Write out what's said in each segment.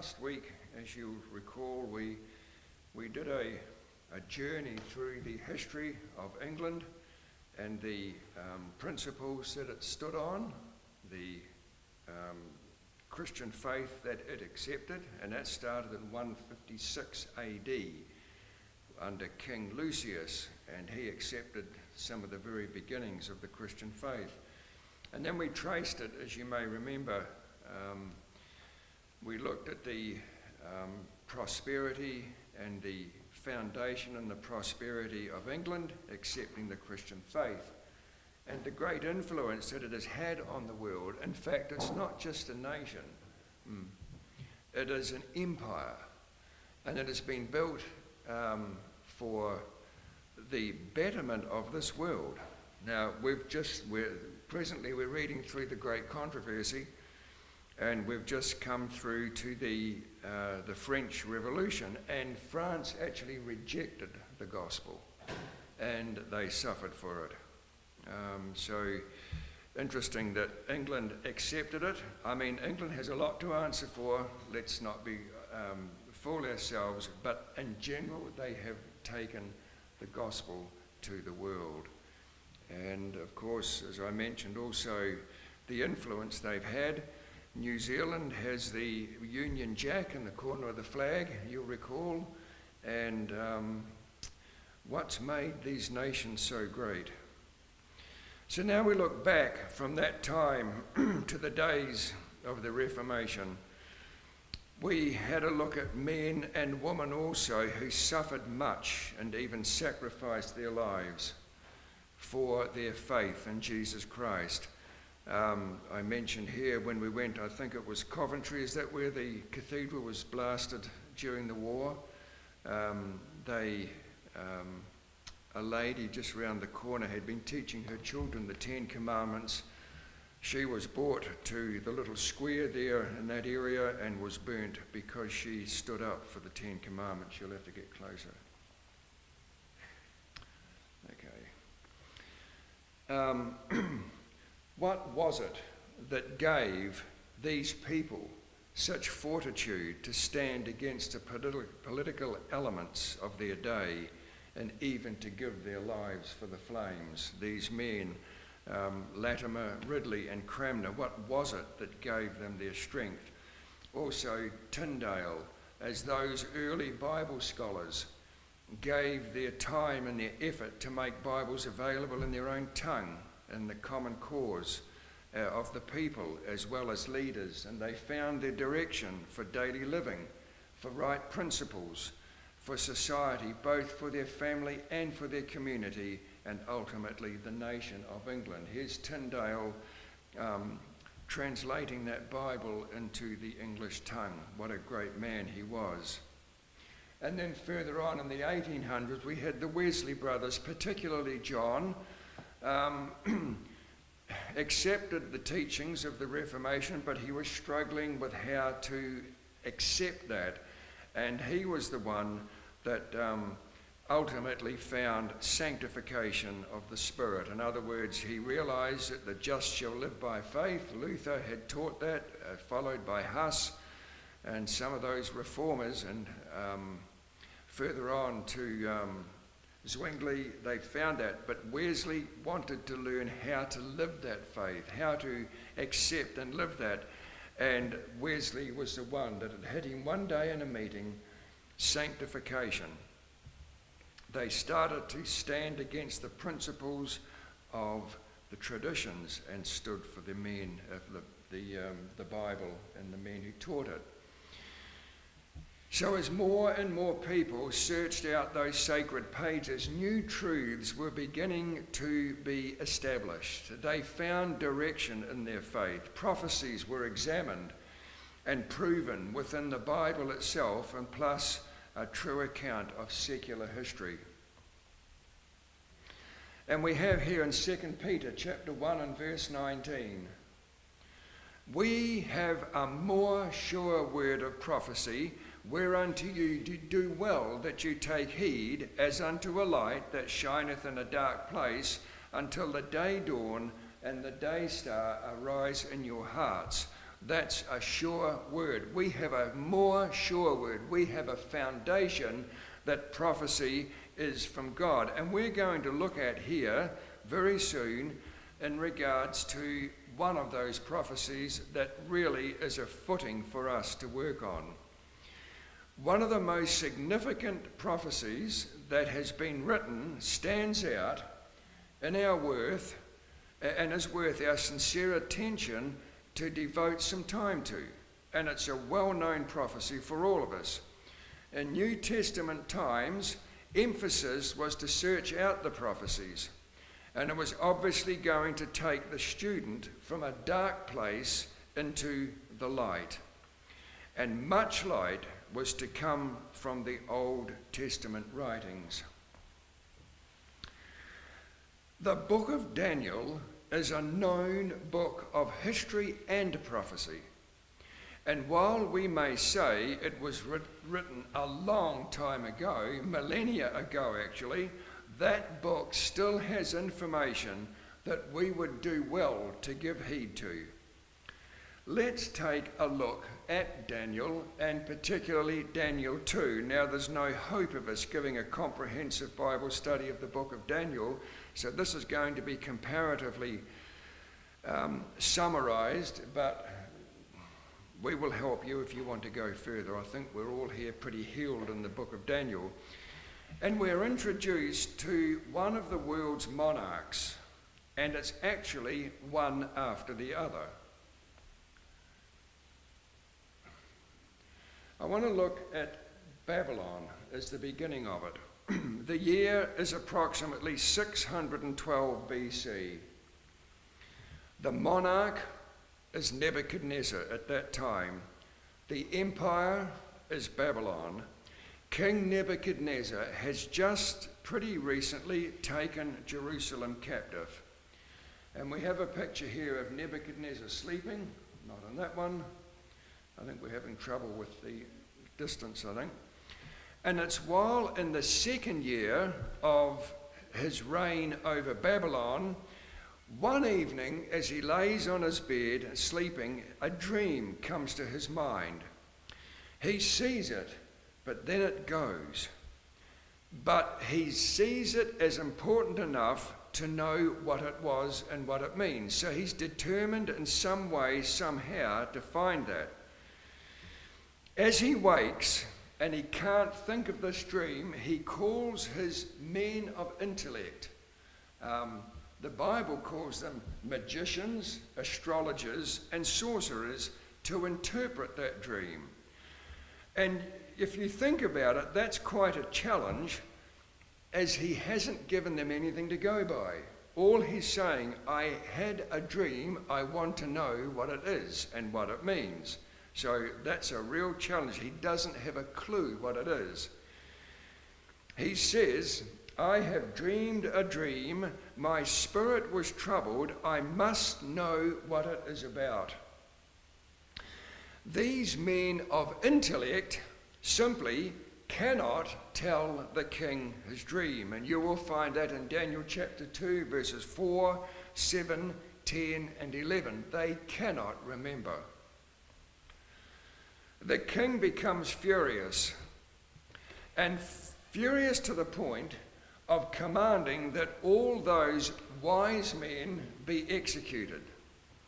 last week, as you recall, we did a journey through the history of England and the principles that it stood on, the Christian faith that it accepted, and that started in 156 AD under King Lucius, and he accepted some of the very beginnings of the Christian faith. And then we traced it, as you may remember. We looked at the prosperity and the foundation and the prosperity of England, accepting the Christian faith, and the great influence that it has had on the world. In fact, it's not just a nation, it is an empire, and it has been built for the betterment of this world. Now, presently we're reading through the Great Controversy, and we've just come through to the French Revolution, and France actually rejected the gospel, and they suffered for it. So interesting that England accepted it. I mean, England has a lot to answer for. Let's not be fool ourselves, but in general, they have taken the gospel to the world. And of course, as I mentioned, also the influence they've had. New Zealand has the Union Jack in the corner of the flag, you'll recall, and what's made these nations so great. So now we look back from that time to the days of the Reformation. We had a look at men and women also who suffered much and even sacrificed their lives for their faith in Jesus Christ. I mentioned here when we went, I think it was Coventry, is that where the cathedral was blasted during the war? A lady just round the corner had been teaching her children the 10 Commandments. She was brought to the little square there in that area and was burnt because she stood up for the 10 Commandments. You'll have to get closer. Okay. What was it that gave these people such fortitude to stand against the political elements of their day and even to give their lives for the flames? These men, Latimer, Ridley and Cranmer, what was it that gave them their strength? Also Tyndale, as those early Bible scholars gave their time and their effort to make Bibles available in their own tongue and the common cause of the people as well as leaders, and they found their direction for daily living, for right principles, for society, both for their family and for their community, and ultimately the nation of England. Here's Tyndale translating that Bible into the English tongue. What a great man he was. And then further on in the 1800s, we had the Wesley brothers, particularly John, accepted the teachings of the Reformation, but he was struggling with how to accept that. And he was the one that ultimately found sanctification of the Spirit. In other words, he realized that the just shall live by faith. Luther had taught that, followed by Huss and some of those reformers, and further on to Zwingli, they found that. But Wesley wanted to learn how to live that faith, how to accept and live that. And Wesley was the one that had hit him one day in a meeting, sanctification. They started to stand against the principles of the traditions and stood for the men of the Bible and the men who taught it. So as more and more people searched out those sacred pages, new truths were beginning to be established. They found direction in their faith. Prophecies were examined and proven within the Bible itself, and plus a true account of secular history. And we have here in 2 Peter chapter 1 and verse 19, we have a more sure word of prophecy, whereunto you do well that you take heed, as unto a light that shineth in a dark place, until the day dawn and the day star arise in your hearts. That's a sure word. We have a more sure word. We have a foundation that prophecy is from God. And we're going to look at here very soon in regards to one of those prophecies that really is a footing for us to work on. One of the most significant prophecies that has been written stands out in our worth and is worth our sincere attention to devote some time to. And it's a well-known prophecy for all of us. In New Testament times, emphasis was to search out the prophecies. And it was obviously going to take the student from a dark place into the light. And much light was to come from the Old Testament writings. The book of Daniel is a known book of history and prophecy. And while we may say it was written a long time ago, millennia ago actually, that book still has information that we would do well to give heed to. Let's take a look at Daniel, and particularly Daniel 2. Now, there's no hope of us giving a comprehensive Bible study of the book of Daniel, so this is going to be comparatively summarized, but we will help you if you want to go further. I think we're all here pretty healed in the book of Daniel. And we're introduced to one of the world's monarchs, and it's actually one after the other. I want to look at Babylon as the beginning of it. The year is approximately 612 BC. The monarch is Nebuchadnezzar at that time. The empire is Babylon. King Nebuchadnezzar has just pretty recently taken Jerusalem captive. And we have a picture here of Nebuchadnezzar sleeping, not on that one. I think we're having trouble with the distance, I think. And it's while in the second year of his reign over Babylon, one evening as he lays on his bed sleeping, a dream comes to his mind. He sees it, but then it goes. But he sees it as important enough to know what it was and what it means. So he's determined in some way, somehow, to find that. As he wakes and he can't think of this dream, he calls his men of intellect. The Bible calls them magicians, astrologers, and sorcerers to interpret that dream. And if you think about it, that's quite a challenge, as he hasn't given them anything to go by. All he's saying, I had a dream, I want to know what it is and what it means. So that's a real challenge. He doesn't have a clue what it is. He says, I have dreamed a dream, my spirit was troubled, I must know what it is about. These men of intellect simply cannot tell the king his dream. And you will find that in Daniel chapter 2, verses 4, 7, 10, and 11. They cannot remember. The king becomes furious, and furious to the point of commanding that all those wise men be executed.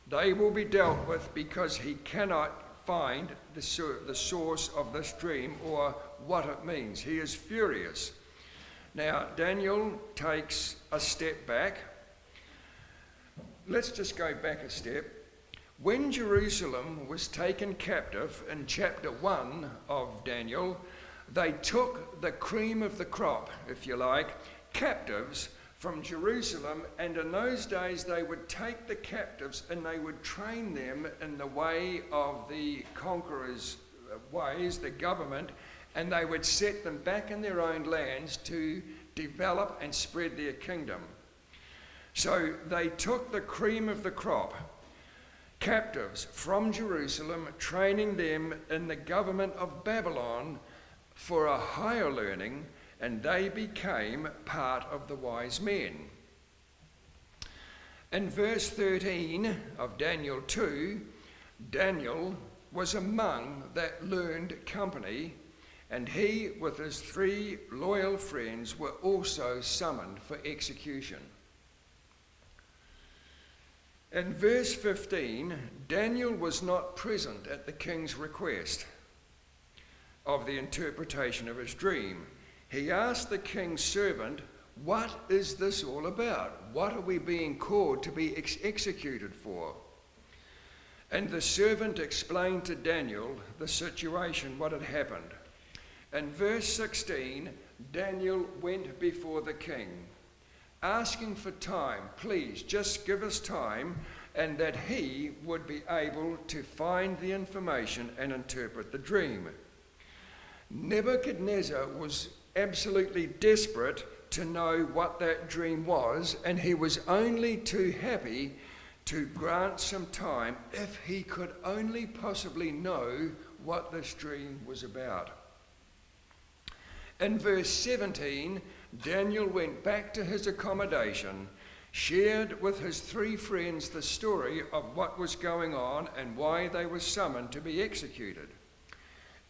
They will be dealt with because he cannot find the source of this dream or what it means. He is furious. Now, Daniel takes a step back. Let's just go back a step. When Jerusalem was taken captive in chapter 1 of Daniel, they took the cream of the crop, if you like, captives from Jerusalem, and in those days they would take the captives and they would train them in the way of the conquerors' ways, the government, and they would set them back in their own lands to develop and spread their kingdom. So they took the cream of the crop, captives from Jerusalem, training them in the government of Babylon for a higher learning, and they became part of the wise men. In verse 13 of Daniel 2, Daniel was among that learned company, and he with his 3 loyal friends were also summoned for execution. In verse 15, Daniel was not present at the king's request of the interpretation of his dream. He asked the king's servant, "What is this all about? What are we being called to be executed for?" And the servant explained to Daniel the situation, what had happened. In verse 16, Daniel went before the king, asking for time. Please, just give us time, and that he would be able to find the information and interpret the dream. Nebuchadnezzar was absolutely desperate to know what that dream was, and he was only too happy to grant some time if he could only possibly know what this dream was about. In verse 17, Daniel went back to his accommodation, shared with his 3 friends the story of what was going on and why they were summoned to be executed.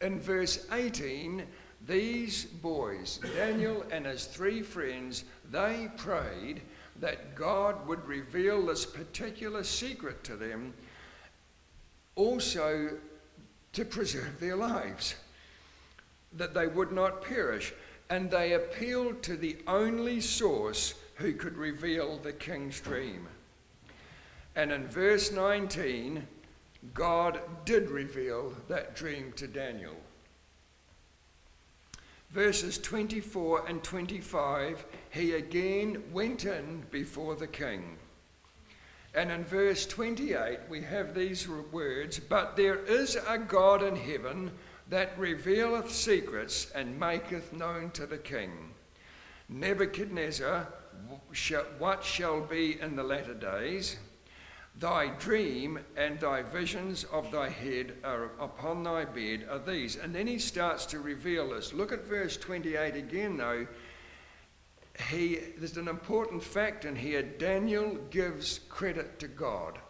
In verse 18, these boys, Daniel and his 3 friends, they prayed that God would reveal this particular secret to them, also to preserve their lives, that they would not perish. And they appealed to the only source who could reveal the king's dream. And in verse 19, God did reveal that dream to Daniel. Verses 24 and 25, he again went in before the king. And in verse 28, we have these words, "But there is a God in heaven that revealeth secrets and maketh known to the king. Nebuchadnezzar, what shall be in the latter days? Thy dream and thy visions of thy head are upon thy bed are these." And then he starts to reveal this. Look at verse 28 again, though. There's an important fact in here. Daniel gives credit to God.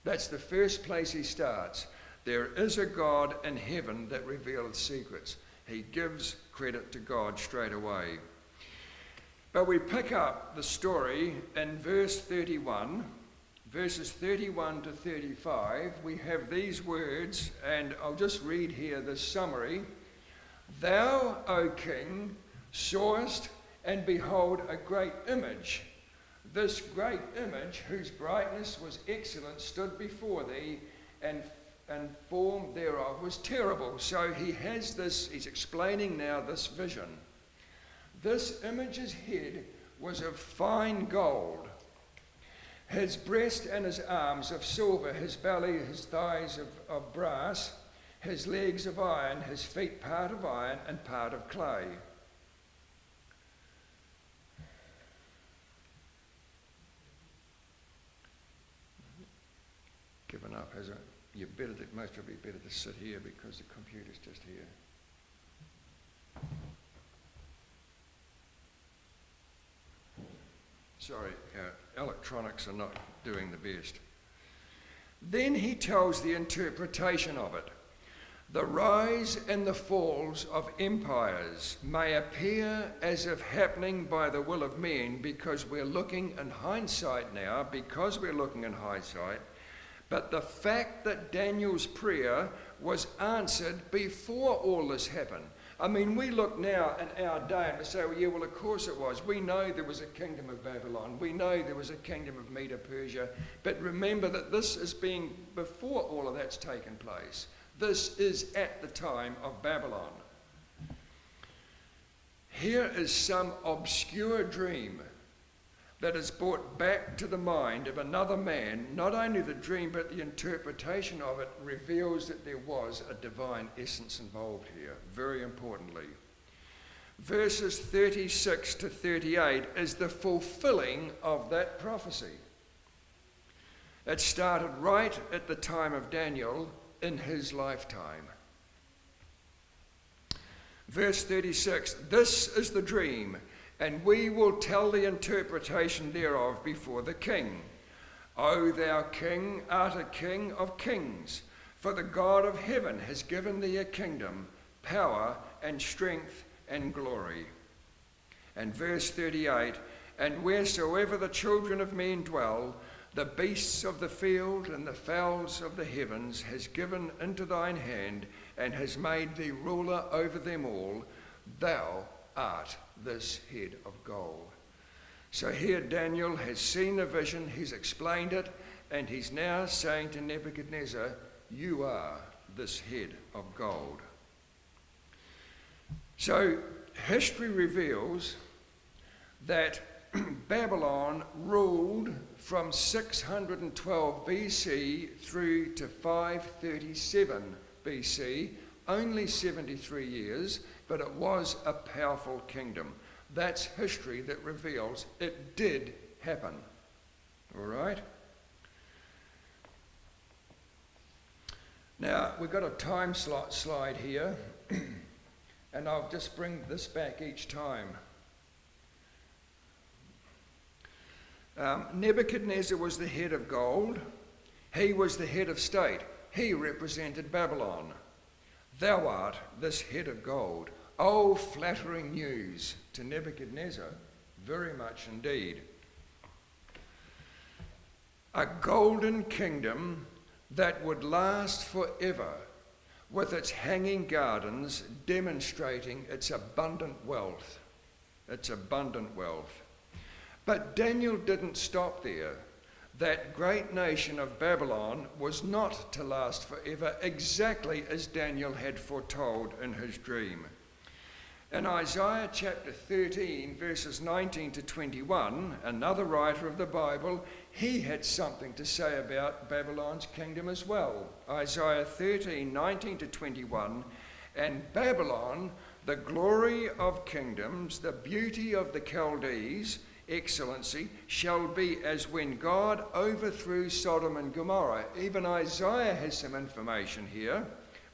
That's the first place he starts. There is a God in heaven that reveals secrets. He gives credit to God straight away. But we pick up the story in verse 31, verses 31 to 35. We have these words, and I'll just read here the summary. "Thou, O king, sawest, and behold, a great image. This great image, whose brightness was excellent, stood before thee, and form thereof was terrible." So he has this, he's explaining now this vision. "This image's head was of fine gold, his breast and his arms of silver, his belly, his thighs of brass, his legs of iron, his feet part of iron and part of clay." Given up, has it? Most probably better to sit here because the computer's just here. Sorry, electronics are not doing the best. Then he tells the interpretation of it. "The rise and the falls of empires may appear as if happening by the will of men, because we're looking in hindsight now, but the fact that Daniel's prayer was answered before all this happened." I mean, we look now in our day and we say, "Well, yeah, well, of course it was. We know there was a kingdom of Babylon. We know there was a kingdom of Medo-Persia." But remember that this is being before all of that's taken place. This is at the time of Babylon. Here is some obscure dream that is brought back to the mind of another man. Not only the dream, but the interpretation of it reveals that there was a divine essence involved here, very importantly. Verses 36 to 38 is the fulfilling of that prophecy. It started right at the time of Daniel in his lifetime. Verse 36, "This is the dream, and we will tell the interpretation thereof before the king. O thou king, art a king of kings. For the God of heaven has given thee a kingdom, power and strength and glory. And verse 38, and wheresoever the children of men dwell, the beasts of the field and the fowls of the heavens has given into thine hand, and has made thee ruler over them all. Thou art this head of gold. So here Daniel has seen the vision, he's explained it, and he's now saying to Nebuchadnezzar, you are this head of gold. So history reveals that Babylon ruled from 612 BC through to 537 BC, only 73 years, but it was a powerful kingdom. That's history that reveals it did happen. All right? Now, we've got a time slide here, and I'll just bring this back each time. Nebuchadnezzar was the head of gold. He was the head of state. He represented Babylon. Thou art this head of gold. Oh, flattering news to Nebuchadnezzar, very much indeed. A golden kingdom that would last forever, with its hanging gardens demonstrating its abundant wealth. Its abundant wealth. But Daniel didn't stop there. That great nation of Babylon was not to last forever, exactly as Daniel had foretold in his dream. In Isaiah chapter 13, verses 19 to 21, another writer of the Bible, he had something to say about Babylon's kingdom as well. Isaiah 13, 19 to 21, and Babylon, the glory of kingdoms, the beauty of the Chaldees, excellency, shall be as when God overthrew Sodom and Gomorrah. Even Isaiah has some information here.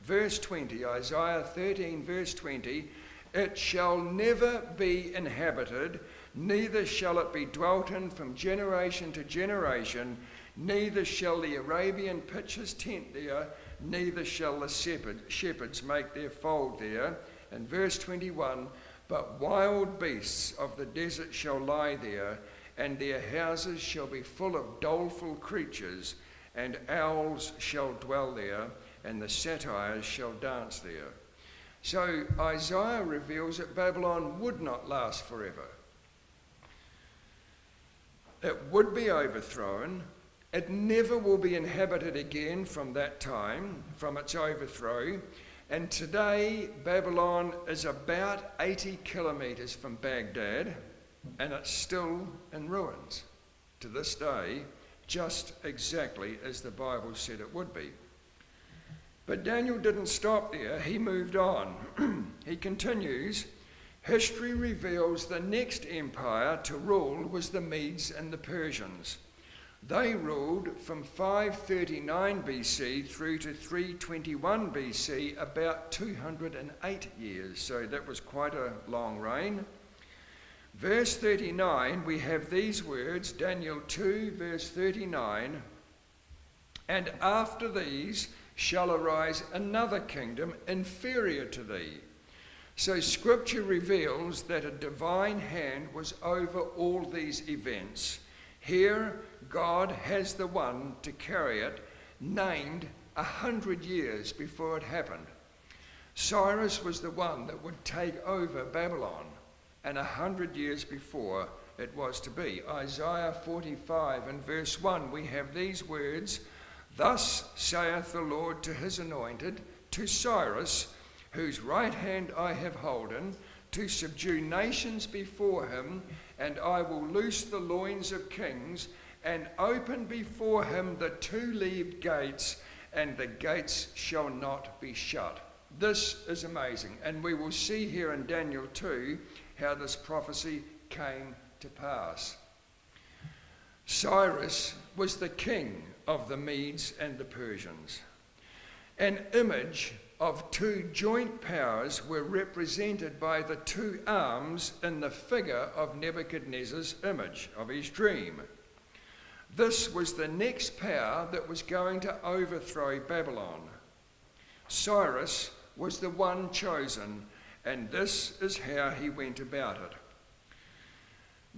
Verse 20, Isaiah 13, verse 20, it shall never be inhabited, neither shall it be dwelt in from generation to generation, neither shall the Arabian pitch his tent there, neither shall the shepherds make their fold there. And verse 21, but wild beasts of the desert shall lie there, and their houses shall be full of doleful creatures, and owls shall dwell there, and the satyrs shall dance there. So Isaiah reveals that Babylon would not last forever. It would be overthrown. It never will be inhabited again from that time, from its overthrow. And today, Babylon is about 80 kilometres from Baghdad, and it's still in ruins to this day, just exactly as the Bible said it would be. But Daniel didn't stop there. He moved on. He continues, history reveals the next empire to rule was the Medes and the Persians. They ruled from 539 BC through to 321 BC, about 208 years. So that was quite a long reign. Verse 39, we have these words, Daniel 2, verse 39, and after these shall arise another kingdom inferior to thee. So Scripture reveals that a divine hand was over all these events. Here, God has the one to carry it, named 100 years before it happened. Cyrus was the one that would take over Babylon, and 100 years before it was to be. Isaiah 45 and verse 1, we have these words, thus saith the Lord to his anointed, to Cyrus, whose right hand I have holden, to subdue nations before him, and I will loose the loins of kings, and open before him the two-leaved gates, and the gates shall not be shut. This is amazing, and we will see here in Daniel 2 how this prophecy came to pass. Cyrus was the king of the Medes and the Persians. An image of two joint powers were represented by the two arms in the figure of Nebuchadnezzar's image of his dream. This was the next power that was going to overthrow Babylon. Cyrus was the one chosen, and this is how he went about it.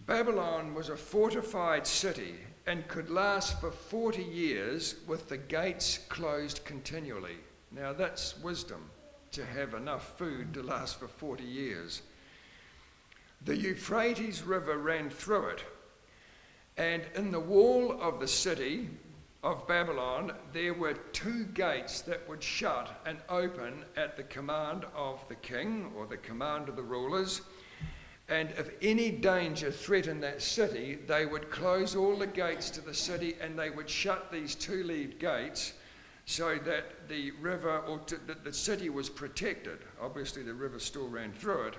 Babylon was a fortified city and could last for 40 years with the gates closed continually. Now that's wisdom, to have enough food to last for 40 years. The Euphrates River ran through it, and in the wall of the city of Babylon there were 2 gates that would shut and open at the command of the king or the command of the rulers. And if any danger threatened that city, they would close all the gates to the city and they would shut these 2-leaved gates so that the river or that the city was protected. Obviously the river still ran through it.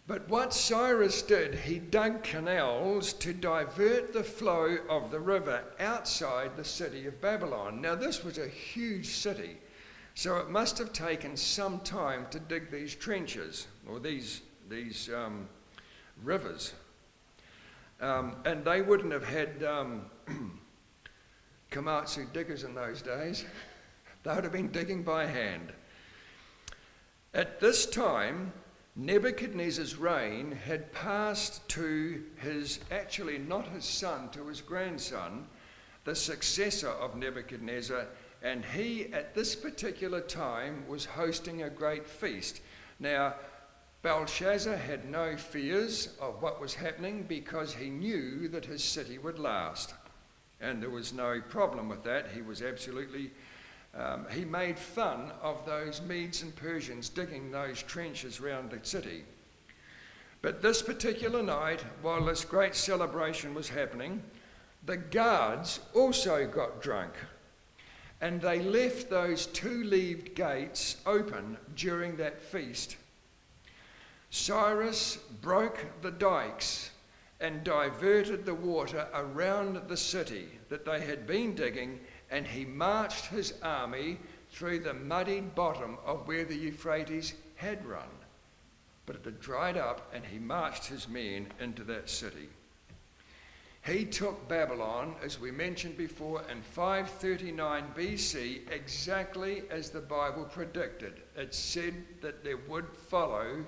But what Cyrus did, he dug canals to divert the flow of the river outside the city of Babylon. Now this was a huge city, so it must have taken some time to dig these trenches or these rivers. And they wouldn't have had Komatsu diggers in those days. They would have been digging by hand. At this time, Nebuchadnezzar's reign had passed to actually not his son, to his grandson, the successor of Nebuchadnezzar, and he at this particular time was hosting a great feast. Now, Belshazzar had no fears of what was happening because he knew that his city would last. And there was no problem with that. He was absolutely, he made fun of those Medes and Persians digging those trenches around the city. But this particular night, while this great celebration was happening, the guards also got drunk. And they left those 2-leaved gates open during that feast. Cyrus broke the dikes and diverted the water around the city that they had been digging, and he marched his army through the muddied bottom of where the Euphrates had run. But it had dried up, and he marched his men into that city. He took Babylon, as we mentioned before, in 539 BC, exactly as the Bible predicted. It said that there would follow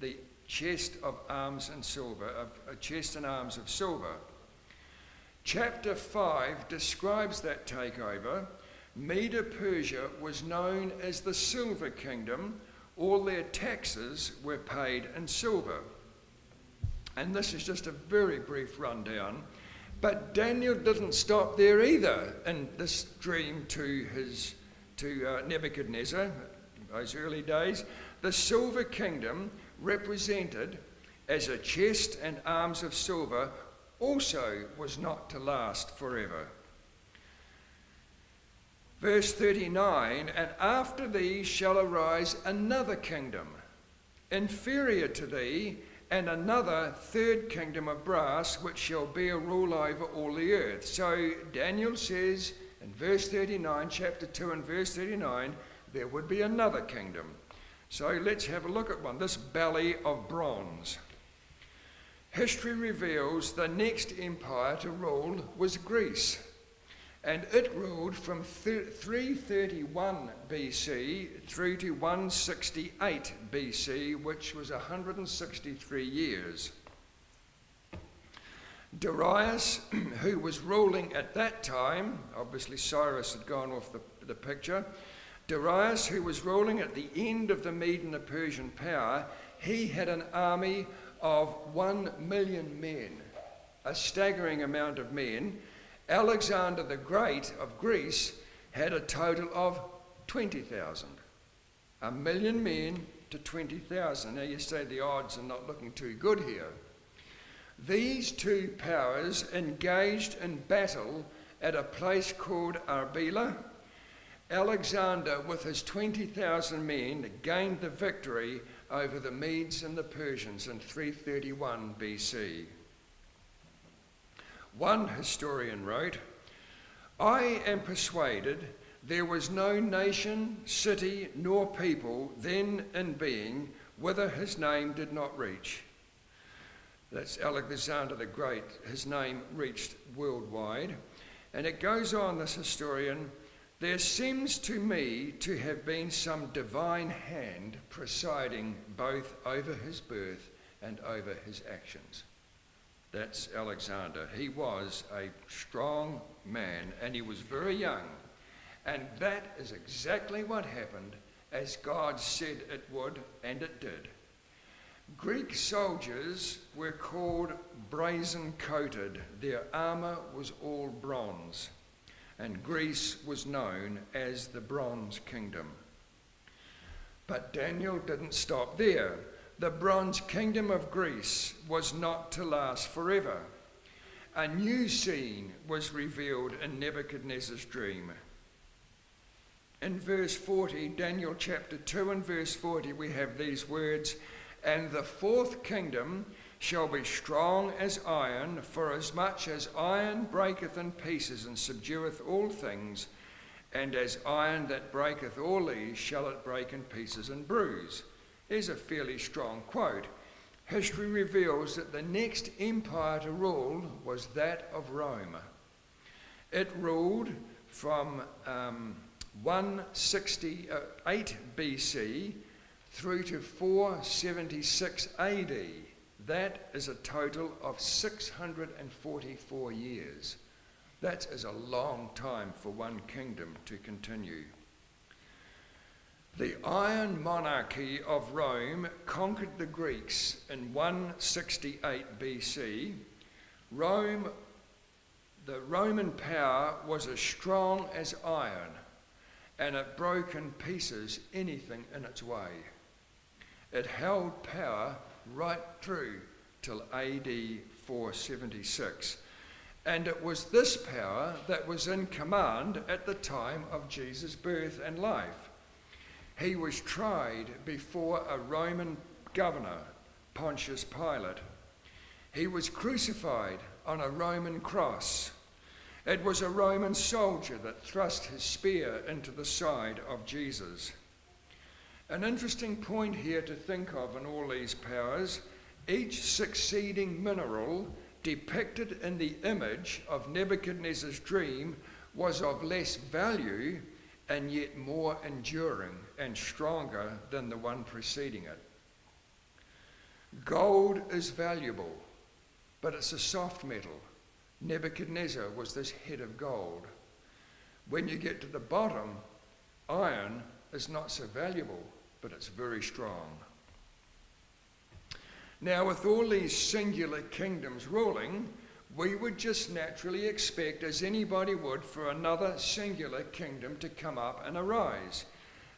the chest of arms and silver, a chest and arms of silver. Chapter 5 describes that takeover. Medo-Persia was known as the Silver Kingdom. All their taxes were paid in silver. And this is just a very brief rundown. But Daniel didn't stop there either in this dream to Nebuchadnezzar, those early days. The Silver Kingdom, represented as a chest and arms of silver, also was not to last forever. Verse 39, and after thee shall arise another kingdom, inferior to thee, and another 3rd kingdom of brass, which shall bear rule over all the earth. So Daniel says in verse 39, chapter 2 and verse 39, there would be another kingdom. So let's have a look at one, this belly of bronze. History reveals the next empire to rule was Greece, and it ruled from 331 BC through to 168 BC, which was 163 years. Darius, who was ruling at that time, obviously Cyrus had gone off the picture, Darius, who was ruling at the end of the Mede and the Persian power, he had an army of 1 million men, a staggering amount of men. Alexander the Great of Greece had a total of 20,000. 1 million men to 20,000. Now you say the odds are not looking too good here. These two powers engaged in battle at a place called Arbela. Alexander, with his 20,000 men, gained the victory over the Medes and the Persians in 331 BC. One historian wrote, I am persuaded there was no nation, city, nor people then in being whither his name did not reach. That's Alexander the Great. His name reached worldwide. And it goes on, this historian, There seems to me to have been some divine hand presiding both over his birth and over his actions. That's Alexander. He was a strong man and he was very young. And that is exactly what happened, as God said it would, and it did. Greek soldiers were called brazen-coated. Their armour was all bronze, and Greece was known as the Bronze Kingdom. But Daniel didn't stop there. The Bronze Kingdom of Greece was not to last forever. A new scene was revealed in Nebuchadnezzar's dream. In verse 40, Daniel chapter 2 and verse 40, we have these words, "And the fourth kingdom shall be strong as iron, for as much as iron breaketh in pieces and subdueth all things, and as iron that breaketh all these shall it break in pieces and bruise." Here's a fairly strong quote. History reveals that the next empire to rule was that of Rome. It ruled from 168 BC through to 476 AD. That is a total of 644 years. That is a long time for one kingdom to continue. The Iron Monarchy of Rome conquered the Greeks in 168 BC. The Roman power was as strong as iron, and it broke in pieces anything in its way. It held power right through till AD 476. And it was this power that was in command at the time of Jesus' birth and life. He was tried before a Roman governor, Pontius Pilate. He was crucified on a Roman cross. It was a Roman soldier that thrust his spear into the side of Jesus. An interesting point here to think of in all these powers, each succeeding mineral depicted in the image of Nebuchadnezzar's dream was of less value and yet more enduring and stronger than the one preceding it. Gold is valuable, but it's a soft metal. Nebuchadnezzar was this head of gold. When you get to the bottom, iron is not so valuable, but it's very strong. Now, with all these singular kingdoms ruling, we would just naturally expect, as anybody would, for another singular kingdom to come up and arise.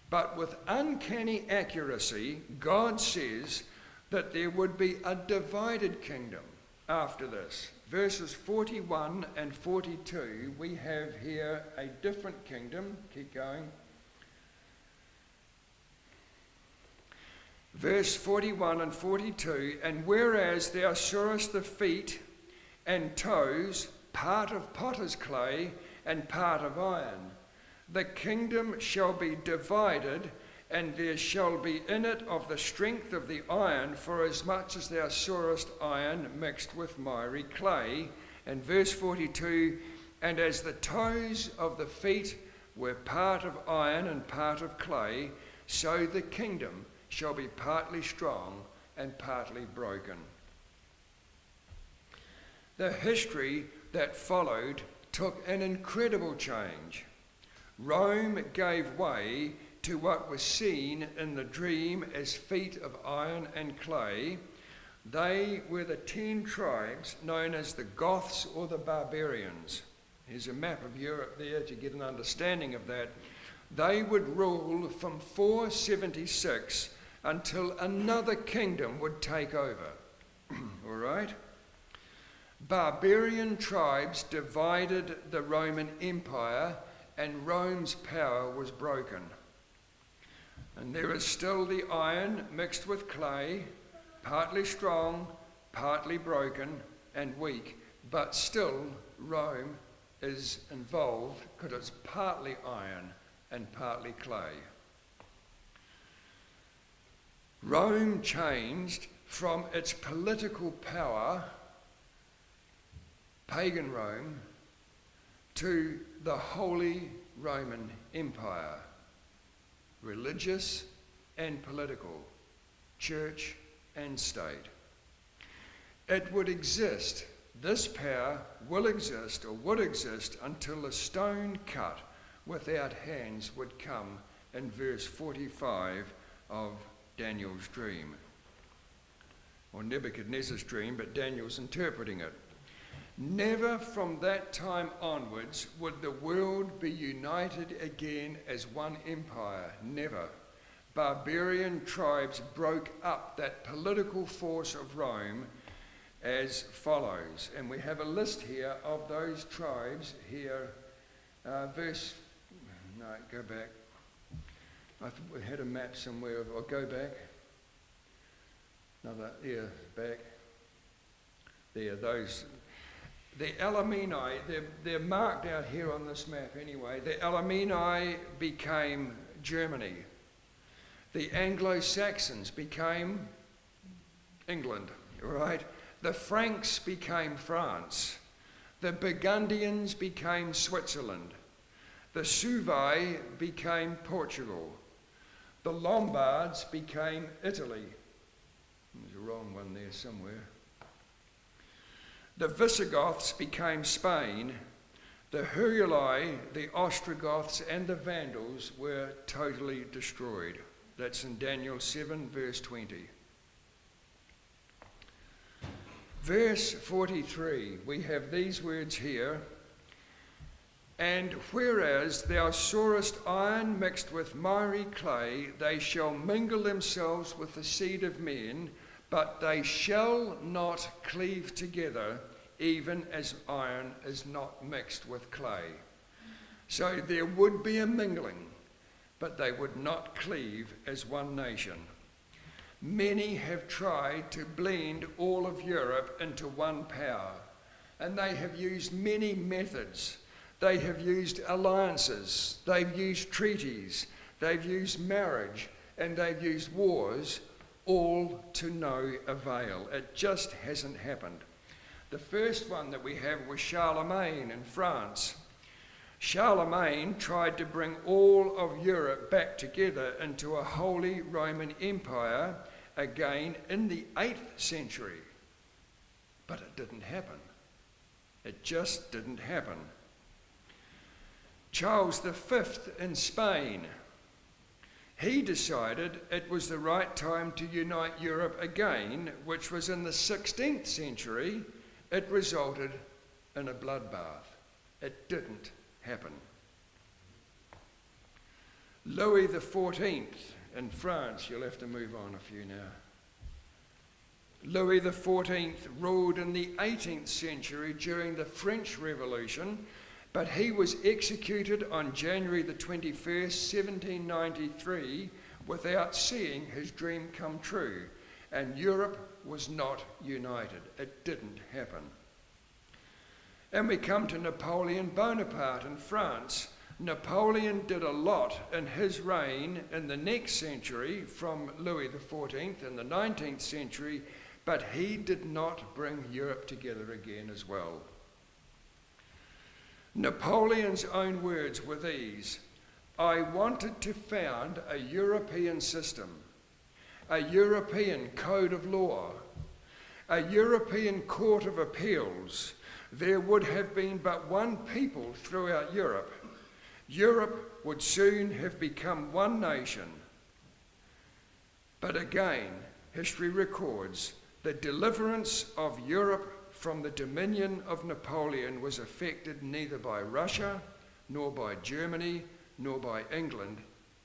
But with uncanny accuracy, God says that there would be a divided kingdom after this. Verses 41 and 42, we have here a different kingdom. Keep going. Verse 41 and 42, "And whereas thou sawest the feet and toes, part of potter's clay and part of iron, the kingdom shall be divided, and there shall be in it of the strength of the iron, for as much as thou sawest iron mixed with miry clay." And verse 42, "And as the toes of the feet were part of iron and part of clay, so the kingdom shall be partly strong and partly broken." The history that followed took an incredible change. Rome gave way to what was seen in the dream as feet of iron and clay. They were the 10 tribes known as the Goths or the Barbarians. Here's a map of Europe there to get an understanding of that. They would rule from 476 until another kingdom would take over. All right? Barbarian tribes divided the Roman Empire, and Rome's power was broken. And there is still the iron mixed with clay, partly strong, partly broken and weak, but still Rome is involved because it's partly iron and partly clay. Rome changed from its political power, pagan Rome, to the Holy Roman Empire, religious and political, church and state. It would exist, this power will exist or would exist until the stone cut without hands would come in verse 45 of Daniel's dream. Or Nebuchadnezzar's dream, but Daniel's interpreting it. Never from that time onwards would the world be united again as one empire. Never. Barbarian tribes broke up that political force of Rome as follows. And we have a list here of those tribes here. Go back. I thought we had a map somewhere. I'll go back. Back. There, those. The Elamanni, they're marked out here on this map anyway. The Elamanni became Germany. The Anglo-Saxons became England, right? The Franks became France. The Burgundians became Switzerland. The Suevi became Portugal. The Lombards became Italy. There's a wrong one there somewhere. The Visigoths became Spain. The Heruli, the Ostrogoths, and the Vandals were totally destroyed. That's in Daniel 7, verse 20. Verse 43, we have these words here. And whereas thou sawest iron mixed with miry clay, they shall mingle themselves with the seed of men, but they shall not cleave together, even as iron is not mixed with clay. So there would be a mingling, but they would not cleave as one nation. Many have tried to blend all of Europe into one power, and they have used many methods. They have used alliances, they've used treaties, they've used marriage, and they've used wars, all to no avail. It just hasn't happened. The first one that we have was Charlemagne in France. Charlemagne tried to bring all of Europe back together into a Holy Roman Empire again in the 8th century. But it didn't happen. It just didn't happen. Charles V in Spain, he decided it was the right time to unite Europe again, which was in the 16th century. It resulted in a bloodbath. It didn't happen. Louis XIV in France, you'll have to move on a few now. Louis XIV ruled in the 18th century during the French Revolution, but he was executed on January the 21st, 1793, without seeing his dream come true, and Europe was not united. It didn't happen. And we come to Napoleon Bonaparte in France. Napoleon did a lot in his reign in the next century from Louis XIV in the 19th century, but he did not bring Europe together again as well. Napoleon's own words were these: I wanted to found a European system, a European code of law, a European court of appeals. There would have been but one people throughout Europe. Europe would soon have become one nation. But again, history records the deliverance of Europe from the dominion of Napoleon was affected neither by Russia, nor by Germany, nor by England,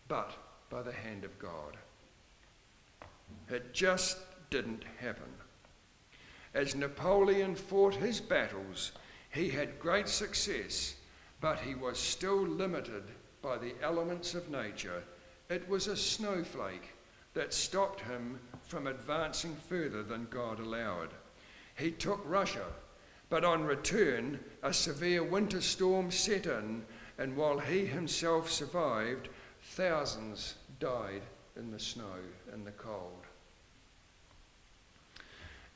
but by the hand of God. It just didn't happen. As Napoleon fought his battles, he had great success, but he was still limited by the elements of nature. It was a snowflake that stopped him from advancing further than God allowed. He took Russia, but on return, a severe winter storm set in, and while he himself survived, thousands died in the snow and the cold.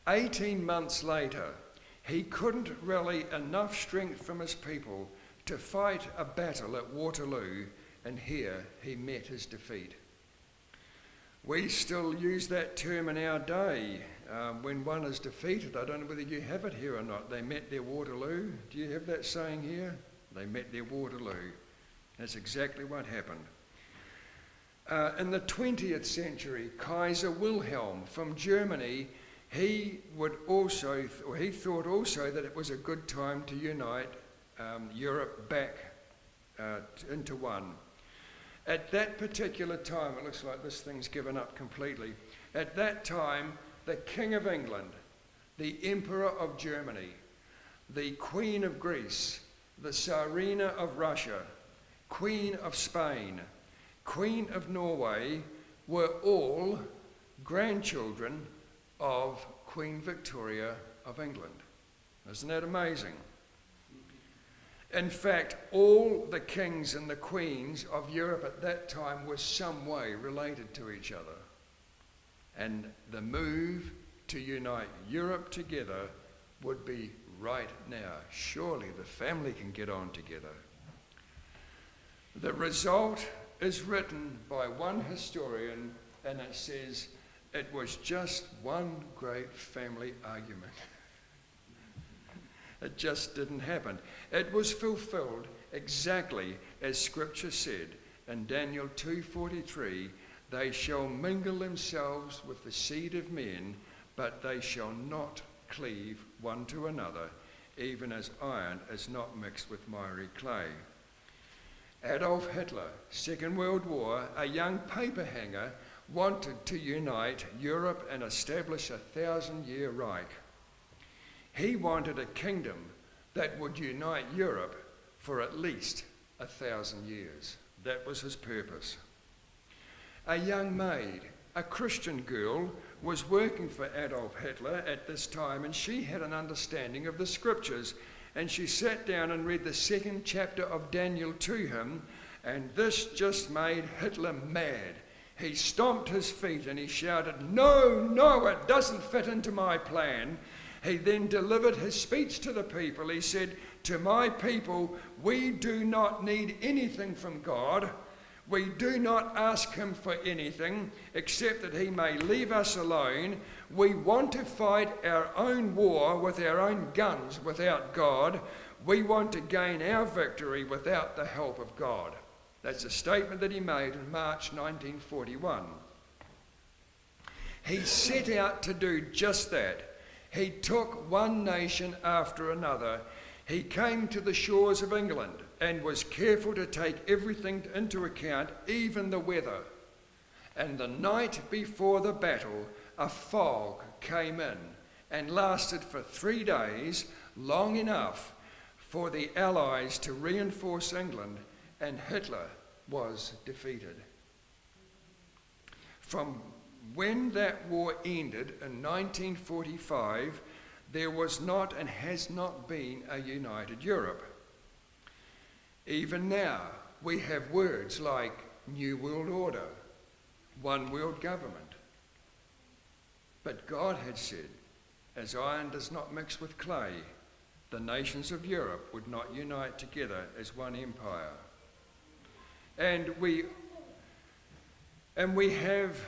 18 months later, he couldn't rally enough strength from his people to fight a battle at Waterloo, and here he met his defeat. We still use that term in our day when one is defeated. I don't know whether you have it here or not. They met their Waterloo. Do you have that saying here? They met their Waterloo. That's exactly what happened. In the 20th century, Kaiser Wilhelm from Germany, he thought also that it was a good time to unite Europe back into one. At that particular time, it looks like this thing's given up completely. At that time, the King of England, the Emperor of Germany, the Queen of Greece, the Tsarina of Russia, Queen of Spain, Queen of Norway were all grandchildren of Queen Victoria of England. Isn't that amazing? In fact, all the kings and the queens of Europe at that time were some way related to each other. And the move to unite Europe together would be right now. Surely the family can get on together. The result is written by one historian, and it says it was just one great family argument. It just didn't happen. It was fulfilled exactly as Scripture said in Daniel 2:43, they shall mingle themselves with the seed of men, but they shall not cleave one to another, even as iron is not mixed with miry clay. Adolf Hitler, Second World War, a young paper hanger, wanted to unite Europe and establish a 1,000-year Reich. He wanted a kingdom that would unite Europe for at least 1,000 years. That was his purpose. A young maid, a Christian girl, was working for Adolf Hitler at this time, and she had an understanding of the Scriptures, and she sat down and read the 2nd chapter of Daniel to him, and this just made Hitler mad. He stomped his feet and he shouted, "No, no, it doesn't fit into my plan." He then delivered his speech to the people. He said, "To my people, we do not need anything from God. We do not ask him for anything except that he may leave us alone. We want to fight our own war with our own guns without God. We want to gain our victory without the help of God." That's a statement that he made in March 1941. He set out to do just that. He took one nation after another. He came to the shores of England and was careful to take everything into account, even the weather. And the night before the battle, a fog came in and lasted for 3 days, long enough for the Allies to reinforce England, and Hitler was defeated. From when that war ended in 1945, there was not and has not been a united Europe. Even now, we have words like New World Order, One World Government. But God had said, as iron does not mix with clay, the nations of Europe would not unite together as one empire. And we have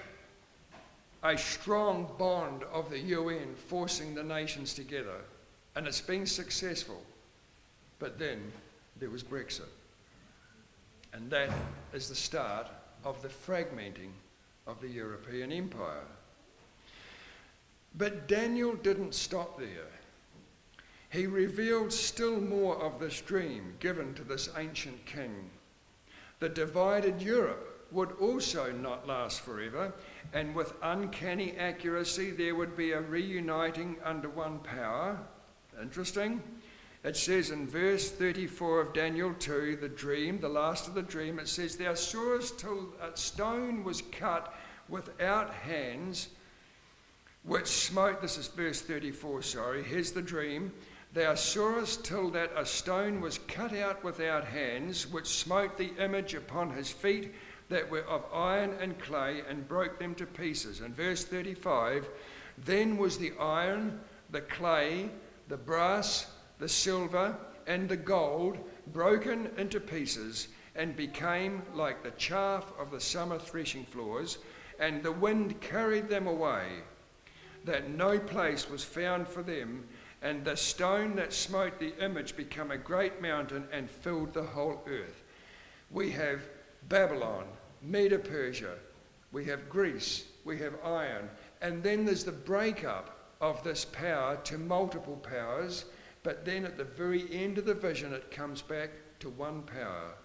a strong bond of the UN forcing the nations together, and it's been successful. But then there was Brexit, and that is the start of the fragmenting of the European empire. But Daniel didn't stop there. He revealed still more of this dream given to this ancient king. The divided Europe would also not last forever, and with uncanny accuracy there would be a reuniting under one power. Interesting. It says in verse 34 of Daniel 2, the dream, the last of the dream, it says, "Thou sawest till a stone was cut without hands, which smote," this is verse 34, sorry, here's the dream. "Thou sawest till that a stone was cut out without hands, which smote the image upon his feet that were of iron and clay, and broke them to pieces." And verse 35, "Then was the iron, the clay, the brass, the silver, and the gold broken into pieces and became like the chaff of the summer threshing floors, and the wind carried them away, that no place was found for them, and the stone that smote the image became a great mountain and filled the whole earth. We have Babylon, Medo-Persia, we have Greece, we have iron, and then there's the breakup of this power to multiple powers, but then at the very end of the vision it comes back to one power,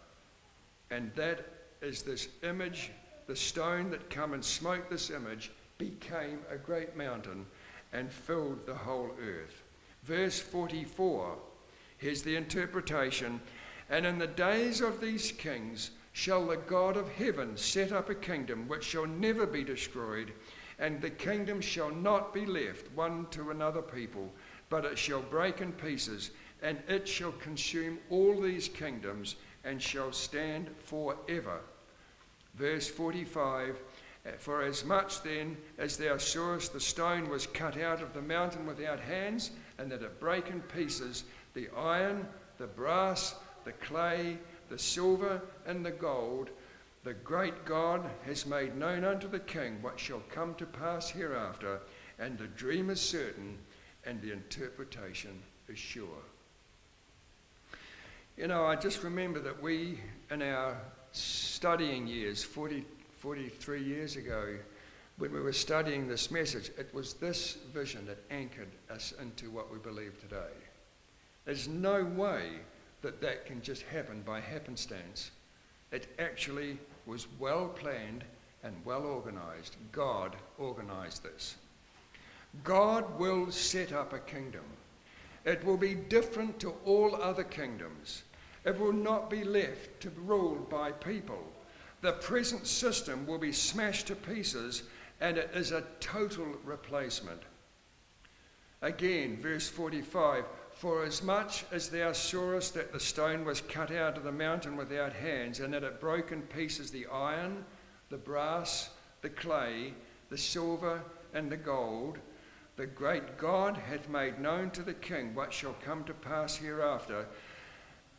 and that is this image. The stone that come and smote this image became a great mountain and filled the whole earth. Verse 44, here's the interpretation. And in the days of these kings shall the God of heaven set up a kingdom which shall never be destroyed, and the kingdom shall not be left one to another people, but it shall break in pieces, and it shall consume all these kingdoms, and shall stand forever. Verse 45, for as much then as thou sawest the stone was cut out of the mountain without hands, and that it brake in pieces the iron, the brass, the clay, the silver, and the gold, the great God has made known unto the king what shall come to pass hereafter, and the dream is certain, and the interpretation is sure. You know, I just remember that we, in our studying years, 43 years ago, when we were studying this message, it was this vision that anchored us into what we believe today. There's no way that that can just happen by happenstance. It actually was well planned and well organized. God organized this. God will set up a kingdom. It will be different to all other kingdoms. It will not be left to be ruled by people. The present system will be smashed to pieces, and it is a total replacement. Again, verse 45, for as much as thou sawest that the stone was cut out of the mountain without hands, and that it broke in pieces the iron, the brass, the clay, the silver, and the gold, the great God hath made known to the king what shall come to pass hereafter.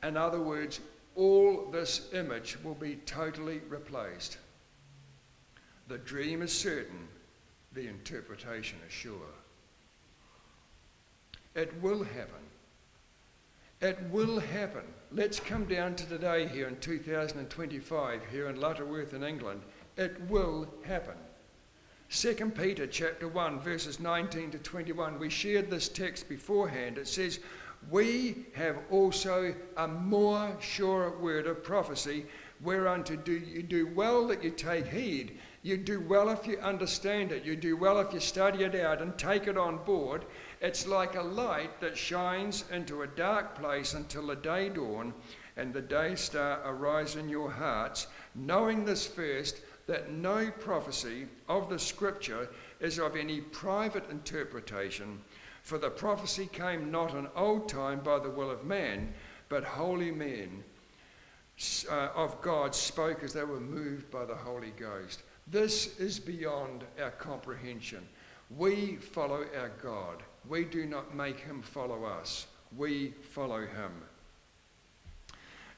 In other words, all this image will be totally replaced. The dream is certain, the interpretation is sure. It will happen. It will happen. Let's come down to today here in 2025, here in Lutterworth in England. It will happen. 2 Peter chapter 1, verses 19 to 21. We shared this text beforehand. It says, we have also a more sure word of prophecy, whereunto you do well that you take heed. You do well if you understand it. You do well if you study it out and take it on board. It's like a light that shines into a dark place until the day dawn and the day star arise in your hearts, knowing this first, that no prophecy of the Scripture is of any private interpretation. For the prophecy came not in old time by the will of man, but holy men of God spoke as they were moved by the Holy Ghost. This is beyond our comprehension. We follow our God. We do not make him follow us. We follow him.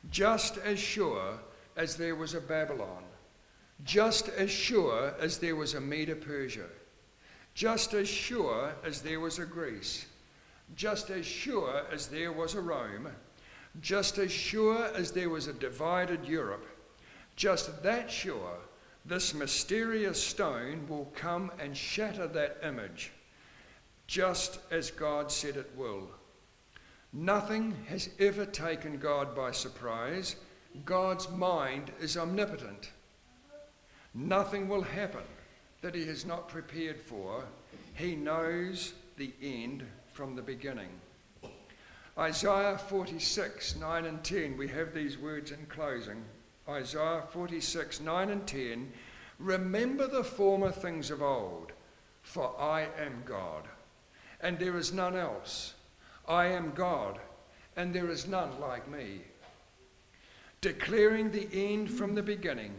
Just as sure as there was a Babylon, just as sure as there was a Medo-Persia, just as sure as there was a Greece, just as sure as there was a Rome, just as sure as there was a divided Europe, just that sure, this mysterious stone will come and shatter that image, just as God said it will. Nothing has ever taken God by surprise. God's mind is omnipotent. Nothing will happen that he has not prepared for. He knows the end from the beginning. Isaiah 46, 9 and 10, we have these words in closing. Isaiah 46, 9 and 10, remember the former things of old, for I am God, and there is none else. I am God, and there is none like me. Declaring the end from the beginning,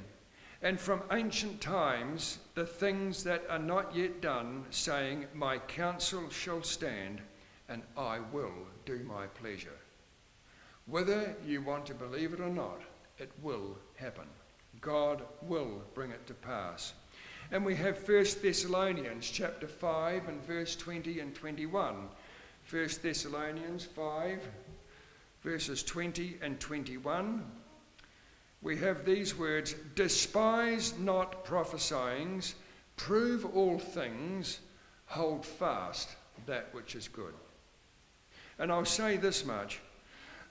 and from ancient times the things that are not yet done, saying, my counsel shall stand, and I will do my pleasure. Whether you want to believe it or not, it will happen. God will bring it to pass. And we have 1 Thessalonians chapter 5 and verse 20 and 21. 1 Thessalonians 5 verses 20 and 21. We have these words, "Despise not prophesying, prove all things, hold fast that which is good." And I'll say this much,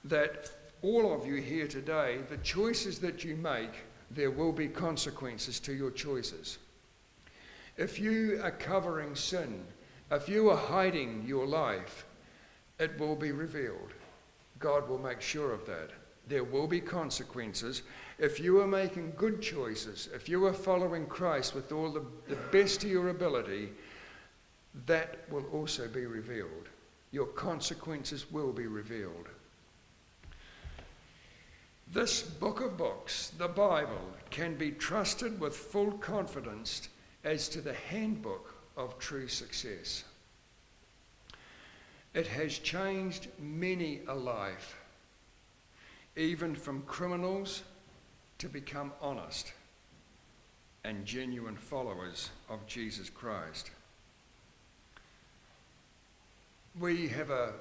that all of you here today, the choices that you make, there will be consequences to your choices. If you are covering sin, if you are hiding your life, it will be revealed. God will make sure of that. There will be consequences. If you are making good choices, if you are following Christ with all the best of your ability, that will also be revealed. Your consequences will be revealed. This book of books, the Bible, can be trusted with full confidence as to the handbook of true success. It has changed many a life, even from criminals to become honest and genuine followers of Jesus Christ. We have a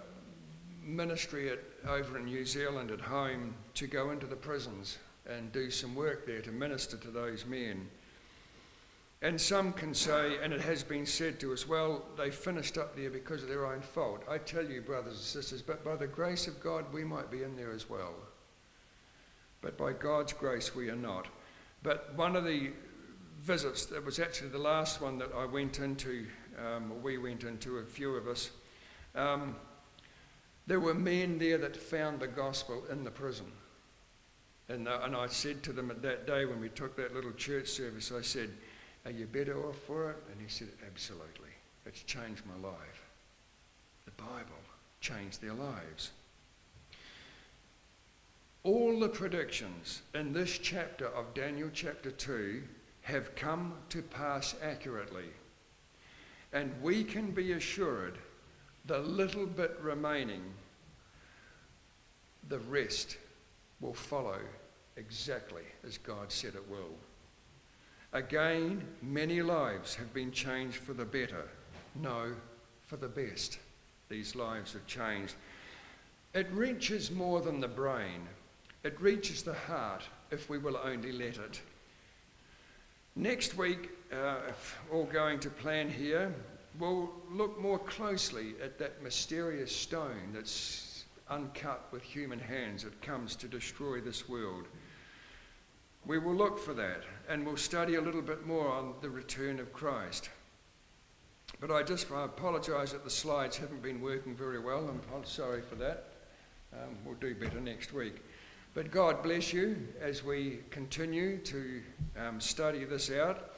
ministry over in New Zealand at home to go into the prisons and do some work there to minister to those men. And some can say, and it has been said to us, well, they finished up there because of their own fault. I tell you, brothers and sisters, but by the grace of God, we might be in there as well. But by God's grace, we are not. But one of the visits, that was actually the last one that I went into, we went into, a few of us, there were men there that found the gospel in the prison. And I said to them at that day when we took that little church service, I said, "Are you better off for it?" And he said, "Absolutely. It's changed my life." The Bible changed their lives. All the predictions in this chapter of Daniel chapter 2 have come to pass accurately. And we can be assured the little bit remaining, the rest will follow exactly as God said it will. Again, many lives have been changed for the better. No, for the best. These lives have changed. It reaches more than the brain. It reaches the heart if we will only let it. Next week, if all going to plan here, we'll look more closely at that mysterious stone that's uncut with human hands that comes to destroy this world. We will look for that, and we'll study a little bit more on the return of Christ. But I apologise that the slides haven't been working very well. I'm sorry for that. We'll do better next week. But God bless you as we continue to study this out.